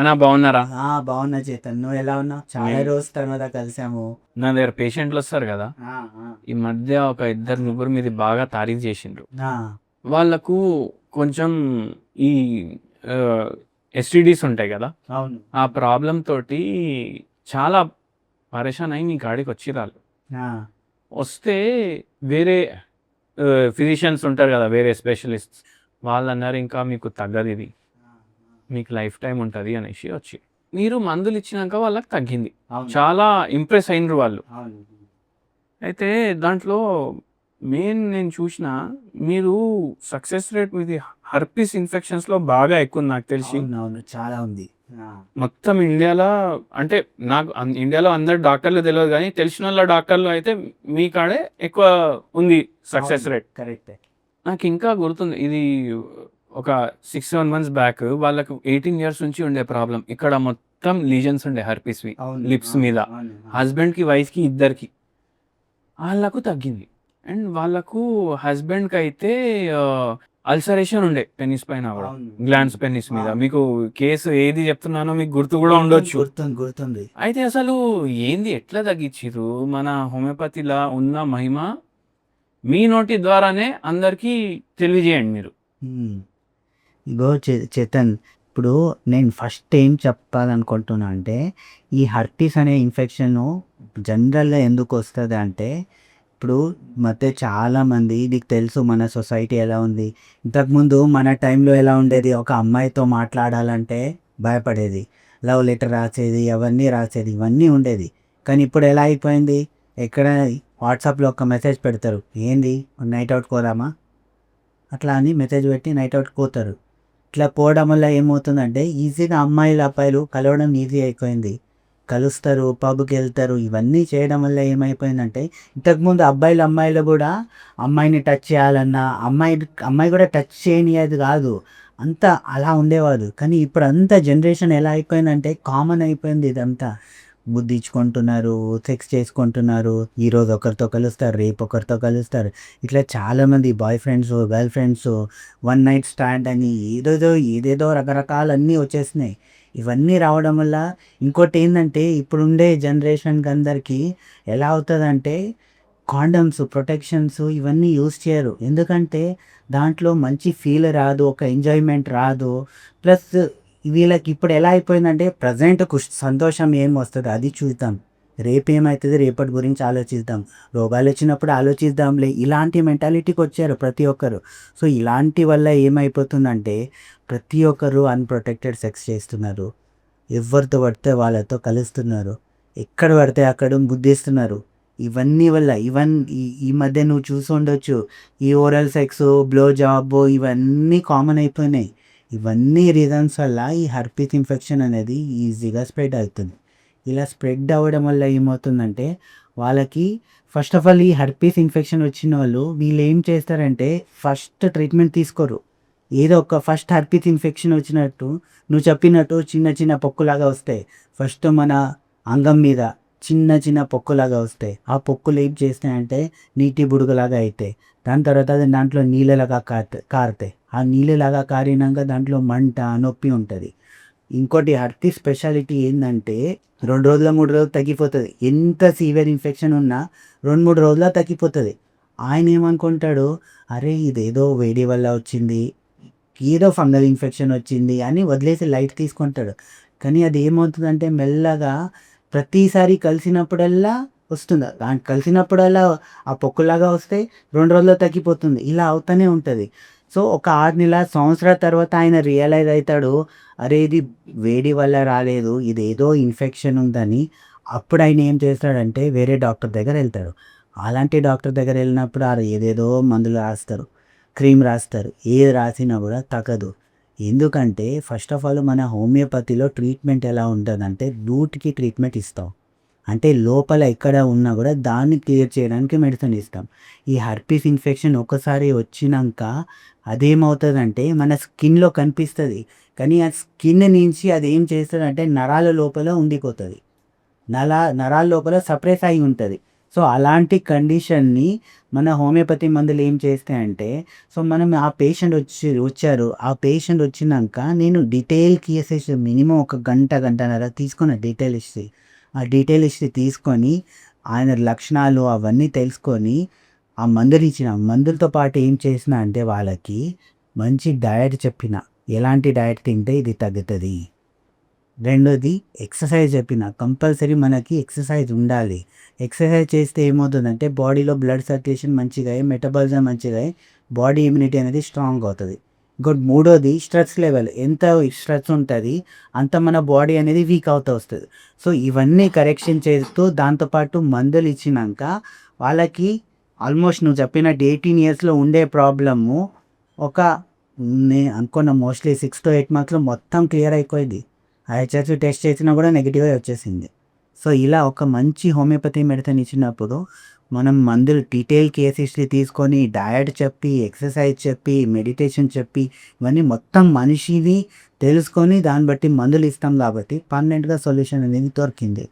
అన్నా బాగున్నారా? బాగున్నా చేతన్, నువ్వు ఎలా ఉన్నావు? చాలా రోజు తర్వాత కలిసాము. నా దగ్గర పేషెంట్లు వస్తారు కదా, ఆ, ఆ, ఈ మధ్య ఒక ఇద్దరు ముగ్గురు మీది బాగా తారీఫ్ చేసిండ్రు. ఆ, వాళ్ళకు కొంచెం ఈ ఎస్టీడీస్ ఉంటాయి కదా, అవును. ఆ ప్రాబ్లం తోటి చాలా పరేషాన్ అయి మీ కాడికి వచ్చిరాళ్ళు. ఆ, వస్తే వేరే ఫిజిషియన్స్ ఉంటారు కదా, వేరే స్పెషలిస్ట్స్, వాళ్ళు అన్నారు ఇంకా మీకు తగ్గదు ఇది, మీకు లైఫ్ టైం ఉంటుంది అనేసి వచ్చి మీరు మందులు ఇచ్చినాక వాళ్ళకి తగ్గింది. అవును, చాలా ఇంప్రెస్ అయినరు వాళ్ళు. అవును, అయితే దాంట్లో మెయిన్ నేను చూసిన, మీరు సక్సెస్ రేట్ మీది హర్పీస్ ఇన్ఫెక్షన్స్లో బాగా ఎక్కువ నాకు తెలిసి. అవును, అవును, చాలా ఉంది. మొత్తం ఇండియాలో అంటే నాకు ఇండియాలో అందరు డాక్టర్లు తెలియదు, కానీ తెలిసిన వాళ్ళ డాక్టర్లు అయితే మీ కాడే ఎక్కువ ఉంది సక్సెస్ రేట్. కరెక్ట్. నాకు ఇంకా గుర్తుంది, ఇది ఒక 6-7 months బ్యాక్ వాళ్ళకు 18 years నుంచి ఉండే ప్రాబ్లం. ఇక్కడ మొత్తం లీజన్స్ ఉండే హర్పీస్వి లిప్స్ మీద, హస్బెండ్కి వైఫ్కి ఇద్దరికి. వాళ్ళకు తగ్గింది. అండ్ వాళ్ళకు హస్బెండ్కి అయితే అల్సరేషన్ ఉండే పెనిస్ పైన కూడా, గ్లాండ్స్ పెనిస్ మీద. మీకు కేసు ఏది చెప్తున్నానో మీకు గుర్తు కూడా ఉండొచ్చు. గుర్తుంది. అయితే అసలు ఏంది, ఎట్లా తగ్గించిర్రు? మన హోమియోపతిలా ఉన్న మహిమ మీ నోటి ద్వారానే అందరికీ తెలియజేయండి మీరు. ఇగో చేతన్, ఇప్పుడు నేను ఫస్ట్ ఏం చెప్పాలనుకుంటున్నా అంటే, ఈ హర్పీస్ అనే ఇన్ఫెక్షన్ జనరల్గా ఎందుకు వస్తుంది అంటే, ఇప్పుడు మధ్య చాలామంది, నీకు తెలుసు మన సొసైటీ ఎలా ఉంది. ఇంతకుముందు మన టైంలో ఎలా ఉండేది, ఒక అమ్మాయితో మాట్లాడాలంటే భయపడేది, లవ్ లెటర్ రాసేది, అవన్నీ రాసేది, ఇవన్నీ ఉండేది. కానీ ఇప్పుడు ఎలా అయిపోయింది, ఎక్కడ వాట్సాప్లో ఒక మెసేజ్ పెడతారు, ఏంది నైట్ అవుట్ పోదామా, అట్లా అని మెసేజ్ పెట్టి నైట్ అవుట్ పోతారు. ఇట్లా పోవడం వల్ల ఏమవుతుందంటే, ఈజీగా అమ్మాయిలు అబ్బాయిలు కలవడం ఈజీ అయిపోయింది, కలుస్తారు, పబ్కి వెళ్తారు. ఇవన్నీ చేయడం వల్ల ఏమైపోయిందంటే, ఇంతకుముందు అమ్మాయిలు కూడా అమ్మాయిని టచ్ చేయాలన్నా అమ్మాయి కూడా టచ్ చేయనిది కాదు, అంతా అలా ఉండేవాడు. కానీ ఇప్పుడు అంతా జనరేషన్ ఎలా అయిపోయిందంటే, కామన్ అయిపోయింది ఇదంతా. బుద్ధించుకుంటున్నారు, సెక్స్ చేసుకుంటున్నారు, ఈరోజు ఒకరితో కలుస్తారు, రేపు ఒకరితో కలుస్తారు. ఇట్లా చాలామంది boy friends, girl friends, one night stand అని ఏదేదో రకరకాలన్నీ వచ్చేసినాయి. ఇవన్నీ రావడం వల్ల ఇంకోటి ఏంటంటే, ఇప్పుడుండే జనరేషన్కి అందరికీ ఎలా అవుతుందంటే, కాండమ్స్, ప్రొటెక్షన్స్ ఇవన్నీ యూస్ చేయరు. ఎందుకంటే దాంట్లో మంచి ఫీల్ రాదు, ఒక ఎంజాయ్మెంట్ రాదు. ప్లస్ వీళ్ళకి ఇప్పుడు ఎలా అయిపోయిందంటే, ప్రజెంట్ సంతోషం ఏం వస్తుంది అది చూద్దాం, రేపు ఏమవుతుంది రేపటి గురించి ఆలోచిద్దాం, రోగాలు వచ్చినప్పుడు ఆలోచిద్దాంలే, ఇలాంటి మెంటాలిటీకి వచ్చారు ప్రతి ఒక్కరు. సో ఇలాంటి వల్ల ఏమైపోతుందంటే, ప్రతి ఒక్కరు అన్‌ప్రొటెక్టెడ్ సెక్స్ చేస్తున్నారు, ఎవరితో పడితే వాళ్ళతో కలుస్తున్నారు, ఎక్కడ పడితే అక్కడ బుద్ధిస్తున్నారు. ఇవన్నీ వల్ల ఈ మధ్య నువ్వు చూసి ఉండొచ్చు, ఈ ఓరల్ సెక్స్, బ్లో జాబ్ ఇవన్నీ కామన్ అయిపోయినాయి. ఇవన్నీ రీజన్స్ వల్ల ఈ హర్పీస్ ఇన్ఫెక్షన్ అనేది ఈజీగా స్ప్రెడ్ అవుతుంది. ఇలా స్ప్రెడ్ అవ్వడం వల్ల ఏమవుతుందంటే, వాళ్ళకి ఫస్ట్ ఆఫ్ ఆల్ ఈ హర్పీస్ ఇన్ఫెక్షన్ వచ్చిన వాళ్ళు వీళ్ళు ఏం చేస్తారంటే, ఫస్ట్ ట్రీట్మెంట్ తీసుకోరు. ఏదో ఒక ఫస్ట్ హర్పీస్ ఇన్ఫెక్షన్ వచ్చినట్టు నువ్వు చెప్పినట్టు చిన్న చిన్న పొక్కులాగా వస్తాయి. ఫస్ట్ మన అంగం మీద చిన్న చిన్న పొక్కులాగా వస్తాయి. ఆ పొక్కులు ఏం చేస్తాయంటే నీటి బుడుగులాగా అవుతాయి. దాని తర్వాత అది దాంట్లో నీళ్ళలాగా కారుతాయి. ఆ నీళ్ళలాగా కారినాక దాంట్లో మంట, నొప్పి ఉంటుంది. ఇంకోటి హర్పీస్ స్పెషాలిటీ ఏంటంటే, 2 రోజుల 3 రోజులు తగ్గిపోతుంది. ఎంత సీవియర్ ఇన్ఫెక్షన్ ఉన్నా 2-3 రోజుల్లో తగ్గిపోతుంది. ఆయన ఏమనుకుంటాడు, అరే ఇదేదో వేడి వల్ల వచ్చింది, ఏదో ఫంగల్ ఇన్ఫెక్షన్ వచ్చింది అని వదిలేసి లైట్ తీసుకుంటాడు. కానీ అది ఏమవుతుందంటే, మెల్లగా ప్రతిసారి కలిసినప్పుడల్లా వస్తుంది. దానికి కలిసినప్పుడల్లా ఆ పొక్కులాగా వస్తే 2 రోజుల్లో తగ్గిపోతుంది. ఇలా అవుతూనే ఉంటుంది. సో ఒక 6 నెలల సంవత్సరాల తర్వాత ఆయన రియలైజ్ అవుతాడు, అరే ఇది వేడి వల్ల రాలేదు, ఇదేదో ఇన్ఫెక్షన్ ఉందని. అప్పుడు ఆయన ఏం చేస్తాడంటే, వేరే డాక్టర్ దగ్గర వెళ్తాడు. అలాంటి డాక్టర్ దగ్గర వెళ్ళినప్పుడు ఏదేదో మందులు రాస్తారు, క్రీమ్ రాస్తారు, ఏది రాసినా కూడా తగ్గదు. ఎందుకంటే ఫస్ట్ ఆఫ్ ఆల్ మన హోమియోపతిలో ట్రీట్మెంట్ ఎలా ఉంటుందంటే, రూట్కి ట్రీట్మెంట్ ఇస్తాం. అంటే లోపల ఎక్కడ ఉన్నా కూడా దాన్ని క్లియర్ చేయడానికి మెడిసిన్ ఇస్తాం. ఈ హర్పీస్ ఇన్ఫెక్షన్ ఒకసారి వచ్చినాక అదేమవుతుందంటే, మన స్కిన్లో కనిపిస్తుంది. కానీ ఆ స్కిన్ నుంచి అది ఏం చేస్తుందంటే, నరాల లోపల ఉండిపోతుంది. నరాల లోపల సప్రెస్ అయి ఉంటుంది. సో అలాంటి కండిషన్ని మన హోమియోపతి మందులు ఏం చేస్తాయంటే, సో మనం ఆ పేషెంట్ వచ్చారు. ఆ పేషెంట్ వచ్చినాక నేను డీటెయిల్ కేసెస్ మినిమం ఒక గంట, గంటన్నర తీసుకున్న డీటెయిల్ హిస్టరీ. ఆ డీటెయిల్ హిస్టరీ తీసుకొని, ఆయన లక్షణాలు అవన్నీ తెలుసుకొని, ఆ మందులు ఇచ్చిన. మందులతో పాటు ఏం చేసినా అంటే వాళ్ళకి మంచి డయట్ చెప్పిన. ఎలాంటి డయట్ తింటే ఇది తగ్గుతది. రెండోది ఎక్సర్సైజ్ చెప్పిన. కంపల్సరీ మనకి ఎక్సర్సైజ్ ఉండాలి. ఎక్సర్సైజ్ చేస్తే ఏమవుతుందంటే బాడీలో బ్లడ్ సర్క్యులేషన్ మంచిగా అయ్యి, మెటబాలిజం మంచిగా అయ్యి, బాడీ ఇమ్యూనిటీ అనేది స్ట్రాంగ్ అవుతుంది. ఇంకోటి మూడోది స్ట్రెస్ లెవెల్. ఎంత స్ట్రెస్ ఉంటుంది అంత మన బాడీ అనేది వీక్ అవుతూ వస్తుంది. సో ఇవన్నీ కరెక్షన్ చేస్తూ దాంతోపాటు మందులు ఇచ్చినాక వాళ్ళకి ఆల్మోస్ట్ నువ్వు చెప్పినట్టు 18 ఇయర్స్లో ఉండే ప్రాబ్లము ఒక నేను అనుకున్న మోస్ట్లీ 6 to 8 monthsలో మొత్తం క్లియర్ అయిపోయింది. హెచ్ఆర్‌సి టెస్ట్ చేసినా కూడా నెగిటివే వచ్చేసింది. సో ఇలా ఒక మంచి హోమియోపతి మెడిసిన్ ఇచ్చినప్పుడు మనం మందులు డీటెయిల్ కేస్ హిస్టరీ తీసుకొని, డయట్ చెప్పి, ఎక్సర్సైజ్ చెప్పి, మెడిటేషన్ చెప్పి, ఇవన్నీ మొత్తం మనిషిని తెలుసుకొని దాన్ని బట్టి మందులు ఇస్తాం కాబట్టి పర్మనెంట్‌గా సొల్యూషన్ అనేది దొరికింది.